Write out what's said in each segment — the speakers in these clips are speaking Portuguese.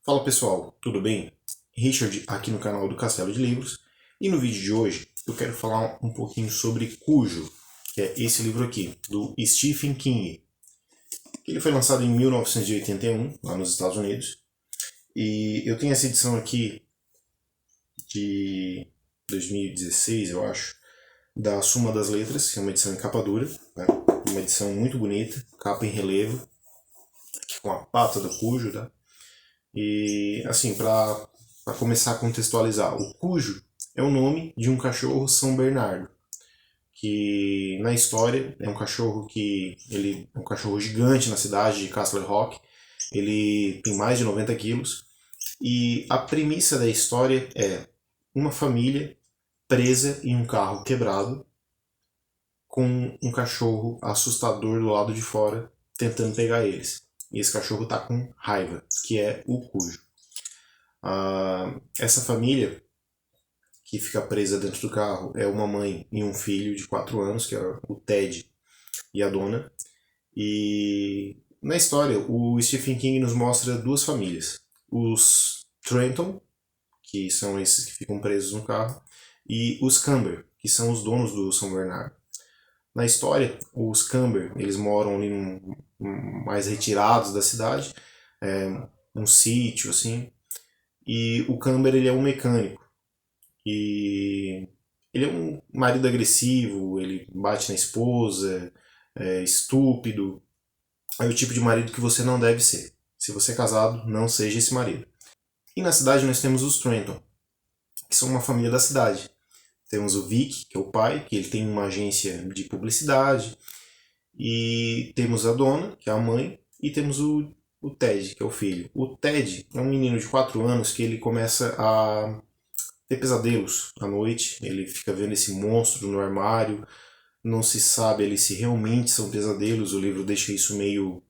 Fala pessoal, tudo bem? Richard aqui no canal do Castelo de Livros, e no vídeo de hoje eu quero falar um pouquinho sobre Cujo, que é esse livro aqui, do Stephen King. Ele foi lançado em 1981, lá nos Estados Unidos, e eu tenho essa edição aqui de 2016, eu acho, da Suma das Letras, que é uma edição em capa dura, né? Uma edição muito bonita, capa em relevo, aqui com a pata do Cujo, tá? E assim, para começar a contextualizar, o Cujo é o nome de um cachorro São Bernardo, que na história é um cachorro que ele é um cachorro gigante na cidade de Castle Rock. Ele tem mais de 90 quilos e a premissa da história é uma família presa em um carro quebrado com um cachorro assustador do lado de fora tentando pegar eles. E esse cachorro tá com raiva, que é o Cujo. Essa família que fica presa dentro do carro é uma mãe e um filho de 4 anos, que é o Ted e a Donna. E na história, o Stephen King nos mostra duas famílias. Os Trenton, que são esses que ficam presos no carro, e os Camber, que são os donos do São Bernardo. Na história, os Camber, eles moram ali mais retirados da cidade, um sítio assim, e o Camber ele é um mecânico. E ele é um marido agressivo, ele bate na esposa, é estúpido. É o tipo de marido que você não deve ser. Se você é casado, não seja esse marido. E na cidade nós temos os Trenton, que são uma família da cidade. Temos o Vic, que é o pai, que ele tem uma agência de publicidade. E temos a Donna, que é a mãe. E temos o Ted, que é o filho. O Ted é um menino de 4 anos que ele começa a ter pesadelos à noite. Ele fica vendo esse monstro no armário. Não se sabe ali se realmente são pesadelos. O livro deixa isso meio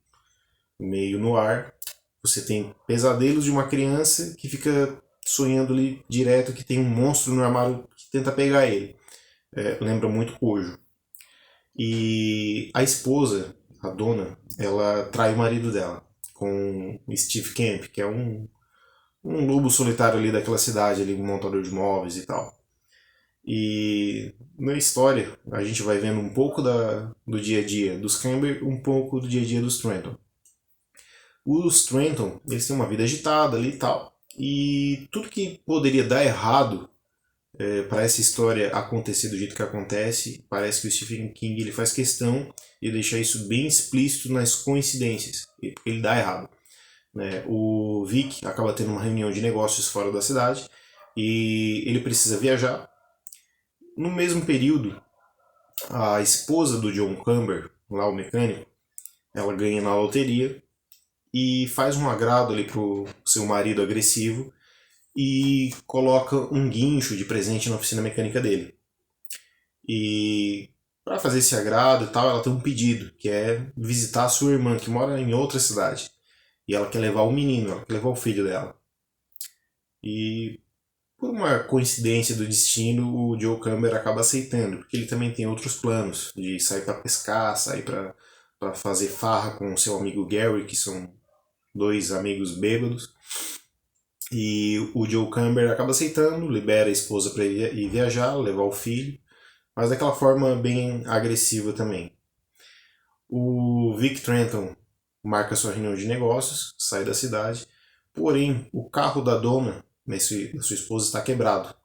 no ar. Você tem pesadelos de uma criança que fica sonhando ali direto que tem um monstro no armário que tenta pegar ele. Lembra muito Cojo. E a esposa, a dona, ela trai o marido dela com Steve Camp, que é um lobo solitário ali daquela cidade, ali, um montador de móveis e tal. E na história a gente vai vendo um pouco do dia a dia dos Camber, um pouco do dia a dia dos Trenton. Os Trenton, eles têm uma vida agitada ali e tal. E tudo que poderia dar errado para essa história acontecer do jeito que acontece, parece que o Stephen King ele faz questão de deixar isso bem explícito nas coincidências, porque ele dá errado. Né? O Vic acaba tendo uma reunião de negócios fora da cidade e ele precisa viajar. No mesmo período, a esposa do John Camber, lá o mecânico, ela ganha na loteria e faz um agrado ali pro seu marido agressivo e coloca um guincho de presente na oficina mecânica dele. E para fazer esse agrado e tal, ela tem um pedido, que é visitar a sua irmã, que mora em outra cidade. E ela quer levar o menino, ela quer levar o filho dela. E por uma coincidência do destino, o Joe Camber acaba aceitando, porque ele também tem outros planos, de sair para pescar, sair para fazer farra com seu amigo Gary, que são dois amigos bêbados. E o Joe Camber acaba aceitando, libera a esposa para ir viajar, levar o filho, mas daquela forma bem agressiva também. O Vic Trenton marca sua reunião de negócios, sai da cidade, porém o carro da dona, da sua esposa, está quebrado.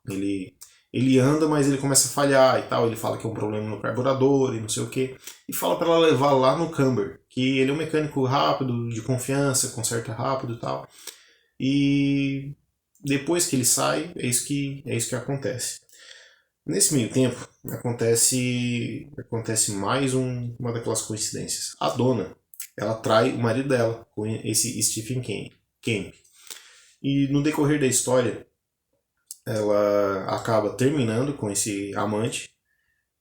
Ele anda, mas ele começa a falhar e tal. Ele fala que é um problema no carburador e não sei o que. E fala para ela levar lá no Camber, que ele é um mecânico rápido, de confiança, conserta rápido e tal. E depois que ele sai, é isso que acontece. Nesse meio tempo, acontece mais uma daquelas coincidências. A dona, ela trai o marido dela com esse Stephen Camp. E no decorrer da história, ela acaba terminando com esse amante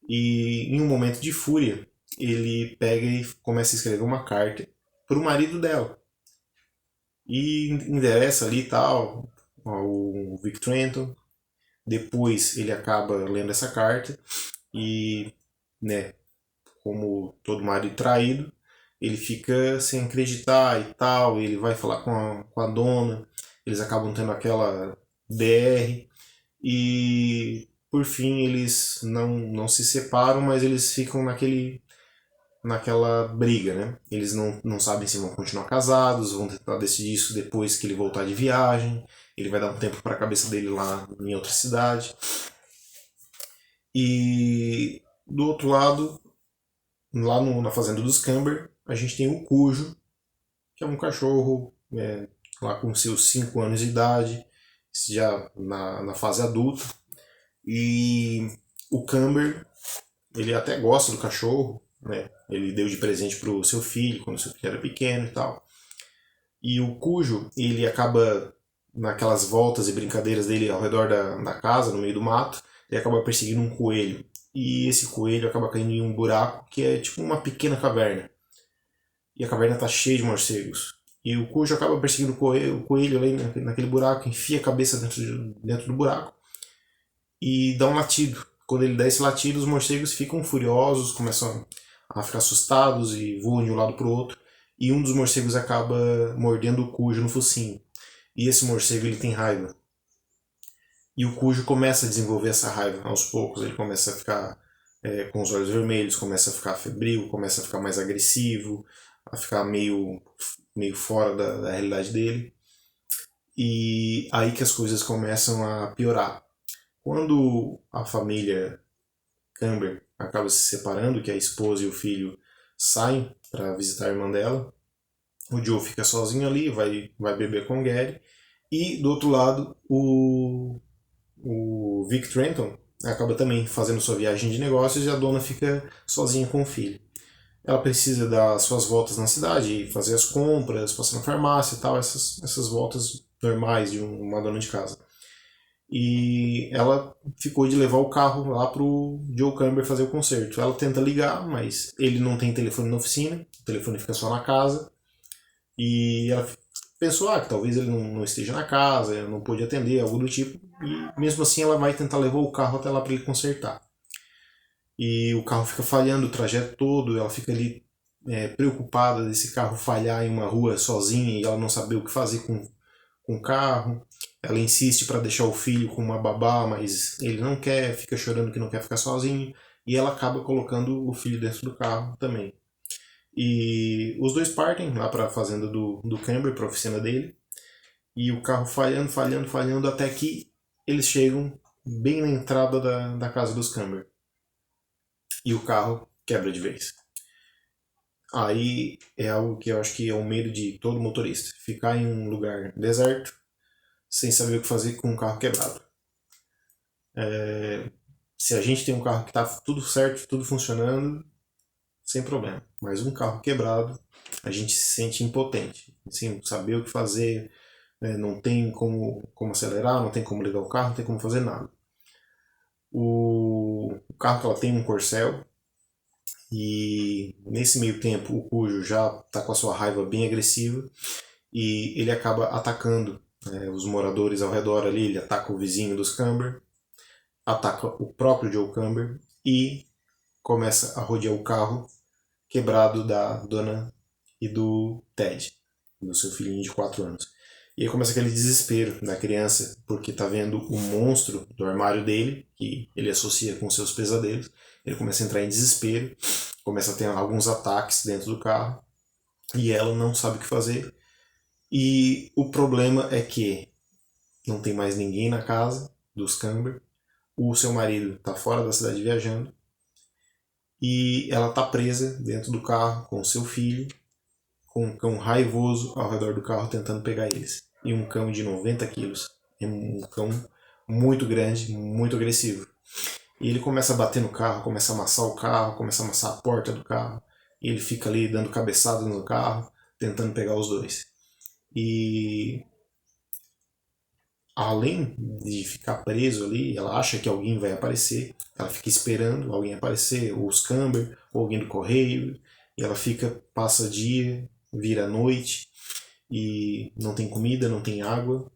e em um momento de fúria, ele pega e começa a escrever uma carta para o marido dela. E endereça ali e tal ao Vic Trenton. Depois ele acaba lendo essa carta e, né, como todo marido traído, ele fica sem acreditar e tal, ele vai falar com a dona, eles acabam tendo aquela DR e por fim eles não se separam, mas eles ficam naquela briga, né? Eles não sabem se vão continuar casados, vão tentar decidir isso depois que ele voltar de viagem, ele vai dar um tempo para a cabeça dele lá em outra cidade. E do outro lado, lá na fazenda dos Camber, a gente tem o Cujo, que é um cachorro lá com seus 5 anos de idade, já na fase adulta. E o Camber, ele até gosta do cachorro, né? Ele deu de presente para o seu filho, quando o seu filho era pequeno e tal. E o Cujo, ele acaba, naquelas voltas e brincadeiras dele ao redor da casa, no meio do mato, ele acaba perseguindo um coelho. E esse coelho acaba caindo em um buraco que é tipo uma pequena caverna. E a caverna está cheia de morcegos. E o Cujo acaba perseguindo o coelho ali naquele buraco, enfia a cabeça dentro do buraco e dá um latido. Quando ele dá esse latido, os morcegos ficam furiosos, começam a ficar assustados e voam de um lado para o outro. E um dos morcegos acaba mordendo o Cujo no focinho. E esse morcego ele tem raiva. E o Cujo começa a desenvolver essa raiva aos poucos. Ele começa a ficar com os olhos vermelhos, começa a ficar febril, começa a ficar mais agressivo, a ficar meio fora da realidade dele. E aí que as coisas começam a piorar. Quando a família Camber acaba se separando, que a esposa e o filho saem para visitar a irmã dela, o Joe fica sozinho ali, vai beber com o Gary, e do outro lado o Vic Trenton acaba também fazendo sua viagem de negócios e a dona fica sozinha com o filho. Ela precisa dar suas voltas na cidade, fazer as compras, passar na farmácia e tal, essas voltas normais de uma dona de casa. E ela ficou de levar o carro lá pro Joe Camber fazer o concerto. Ela tenta ligar, mas ele não tem telefone na oficina, o telefone fica só na casa. E ela pensou que talvez ele não esteja na casa, não pôde atender, algo do tipo. E mesmo assim ela vai tentar levar o carro até lá para ele consertar. E o carro fica falhando o trajeto todo, ela fica ali preocupada desse carro falhar em uma rua sozinha e ela não saber o que fazer com o carro. Ela insiste para deixar o filho com uma babá, mas ele não quer, fica chorando que não quer ficar sozinho. E ela acaba colocando o filho dentro do carro também. E os dois partem lá para a fazenda do Camber, para a oficina dele. E o carro falhando, até que eles chegam bem na entrada da casa dos Camber. E o carro quebra de vez. Aí é algo que eu acho que é o medo de todo motorista. Ficar em um lugar deserto, sem saber o que fazer com um carro quebrado. Se a gente tem um carro que está tudo certo, tudo funcionando, sem problema. Mas um carro quebrado, a gente se sente impotente, sem saber o que fazer, não tem como acelerar, não tem como ligar o carro, não tem como fazer nada. O carro que ela tem é um Corcel, e nesse meio tempo o Cujo já está com a sua raiva bem agressiva e ele acaba atacando os moradores ao redor ali. Ele ataca o vizinho dos Camber, ataca o próprio Joe Camber e começa a rodear o carro quebrado da dona e do Ted, do seu filhinho de 4 anos. E aí começa aquele desespero da criança, porque tá vendo o monstro do armário dele, que ele associa com seus pesadelos. Ele começa a entrar em desespero, começa a ter alguns ataques dentro do carro, e ela não sabe o que fazer. E o problema é que não tem mais ninguém na casa dos Camber, o seu marido está fora da cidade viajando, e ela está presa dentro do carro com o seu filho, com um cão raivoso ao redor do carro tentando pegar eles. E um cão de 90 quilos. É um cão muito grande, muito agressivo. E ele começa a bater no carro, começa a amassar o carro, começa a amassar a porta do carro. E ele fica ali dando cabeçadas no carro, tentando pegar os dois. E além de ficar preso ali, ela acha que alguém vai aparecer. Ela fica esperando alguém aparecer, ou os Camber, ou alguém do correio. E ela passa dia, vira noite, e não tem comida, não tem água.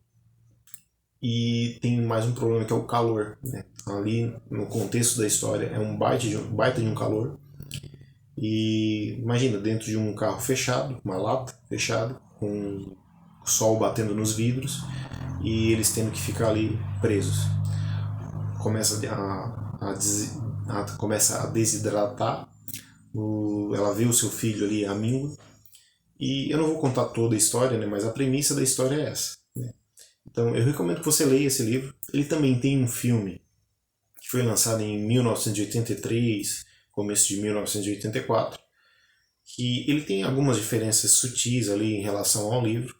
E tem mais um problema que é o calor, né? Ali no contexto da história é um baita de um calor. E imagina, dentro de um carro fechado, uma lata fechada, com sol batendo nos vidros e eles tendo que ficar ali presos. Começa a desidratar, ela vê o seu filho ali, a míngua, e eu não vou contar toda a história, né, mas a premissa da história é essa. Né? Então eu recomendo que você leia esse livro. Ele também tem um filme que foi lançado em 1983, começo de 1984, que ele tem algumas diferenças sutis ali em relação ao livro,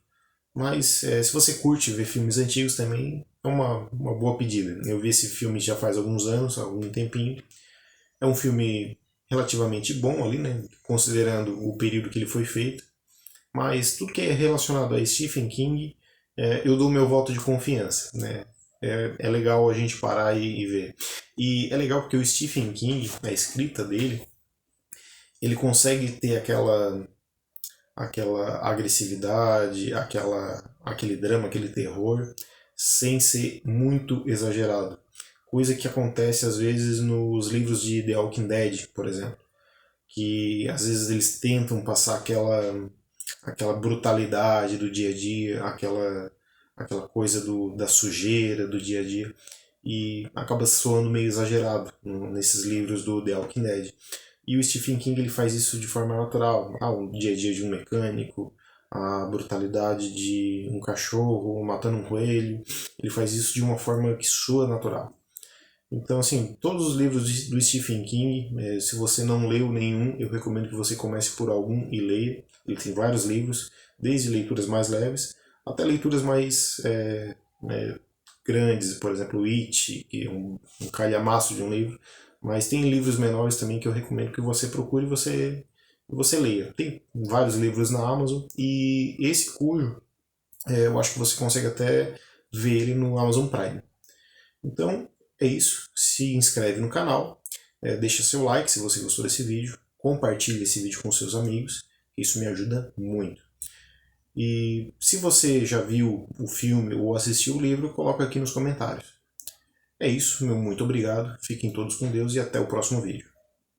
mas se você curte ver filmes antigos também, é uma boa pedida. Eu vi esse filme já faz alguns anos, algum tempinho. É um filme relativamente bom ali, né, considerando o período que ele foi feito, mas tudo que é relacionado a Stephen King, eu dou meu voto de confiança, né? É legal a gente parar e ver. E é legal porque o Stephen King, a escrita dele, ele consegue ter aquela agressividade, aquele drama, aquele terror, sem ser muito exagerado. Coisa que acontece às vezes nos livros de The Walking Dead, por exemplo, que às vezes eles tentam passar aquela brutalidade do dia a dia, aquela coisa da sujeira do dia a dia, e acaba soando meio exagerado nesses livros do The Walking Dead. E o Stephen King ele faz isso de forma natural. O dia a dia de um mecânico, a brutalidade de um cachorro matando um coelho. Ele faz isso de uma forma que soa natural. Então, assim, todos os livros do Stephen King, se você não leu nenhum, eu recomendo que você comece por algum e leia. Ele tem vários livros, desde leituras mais leves até leituras mais grandes, por exemplo, It, que é um calhamaço de um livro. Mas tem livros menores também que eu recomendo que você procure e você leia. Tem vários livros na Amazon e esse cujo eu acho que você consegue até ver ele no Amazon Prime. Então é isso. Se inscreve no canal, deixa seu like se você gostou desse vídeo, compartilhe esse vídeo com seus amigos, isso me ajuda muito. E se você já viu o filme ou assistiu o livro, coloca aqui nos comentários. É isso, meu muito obrigado, fiquem todos com Deus e até o próximo vídeo.